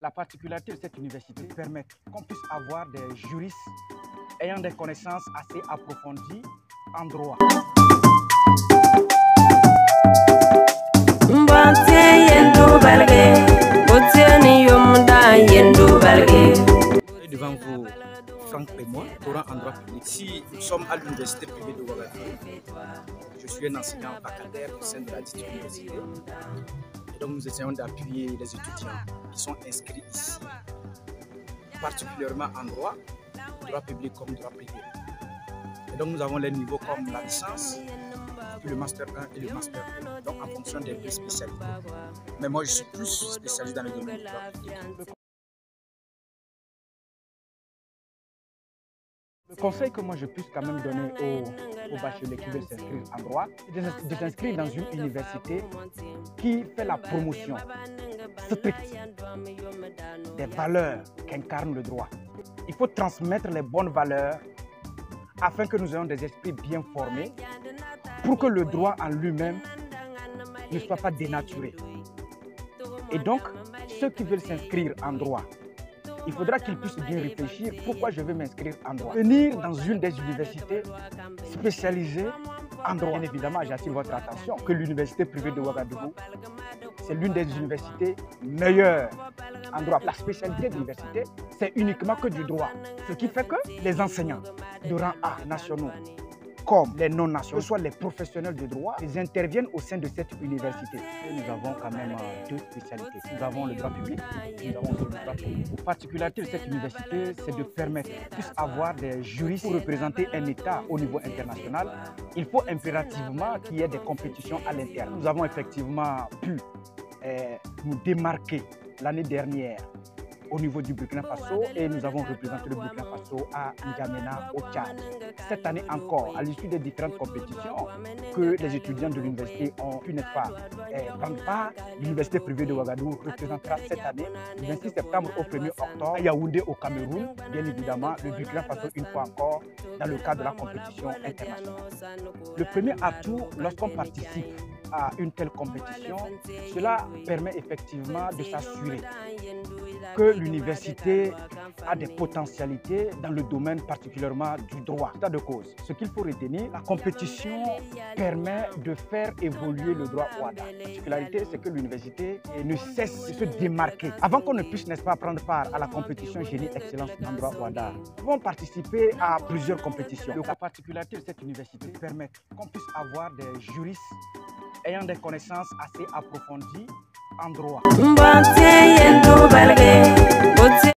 La particularité de cette université permet qu'on puisse avoir des juristes ayant des connaissances assez approfondies en droit. Devant vous, Franck et moi, doctorant en droit public. Si nous sommes à l'université privée de Ouagadougou, je suis un enseignant vacataire au sein de la dite université. Et donc nous essayons d'appuyer les étudiants qui sont inscrits ici, particulièrement en droit public comme droit privé. Et donc nous avons les niveaux comme la licence, puis le master 1 et le master 2, donc en fonction des deux spécialités. Mais moi je suis plus spécialisé dans le domaine du droit public. Le conseil que moi je puisse quand même donner aux bacheliers qui veulent s'inscrire en droit, c'est de s'inscrire dans une université qui fait la promotion stricte des valeurs qu'incarne le droit. Il faut transmettre les bonnes valeurs afin que nous ayons des esprits bien formés pour que le droit en lui-même ne soit pas dénaturé. Et donc, ceux qui veulent s'inscrire en droit, il faudra qu'ils puissent bien réfléchir pourquoi je veux m'inscrire en droit. Venir dans une des universités spécialisées en droit. Bien évidemment, j'attire votre attention que l'université privée de Ouagadougou, c'est l'une des universités meilleures en droit. La spécialité de l'université, c'est uniquement que du droit. Ce qui fait que les enseignants de rang A nationaux, comme les non-nationaux, soit les professionnels de droit, ils interviennent au sein de cette université. Et nous avons quand même deux spécialités. Nous avons le droit public, nous avons le droit privé. La particularité de cette université, c'est de permettre qu'on puisse avoir des juristes pour représenter un État au niveau international. Il faut impérativement qu'il y ait des compétitions à l'interne. Nous avons effectivement pu nous démarquer l'année dernière au niveau du Burkina Faso et nous avons représenté le Burkina Faso à N'Djamena au Tchad. Cette année encore, à l'issue des différentes compétitions que les étudiants de l'université ont pu, n'est-ce pas, prendre part, l'université privée de Ouagadougou représentera cette année, du 26 septembre au 1er octobre, à Yaoundé au Cameroun, bien évidemment, le Burkina Faso une fois encore dans le cadre de la compétition internationale. Le premier atout, lorsqu'on participe à une telle compétition, cela permet effectivement de s'assurer que l'université a des potentialités dans le domaine particulièrement du droit. État de cause. Ce qu'il faut retenir, la compétition permet de faire évoluer le droit ouada. La particularité, c'est que l'université ne cesse de se démarquer. Avant qu'on ne puisse, n'est-ce pas, prendre part à la compétition Génie Excellence en droit ouada, nous avons participé à plusieurs compétitions. La particularité de cette université permet qu'on puisse avoir des juristes ayant des connaissances assez approfondies en droit.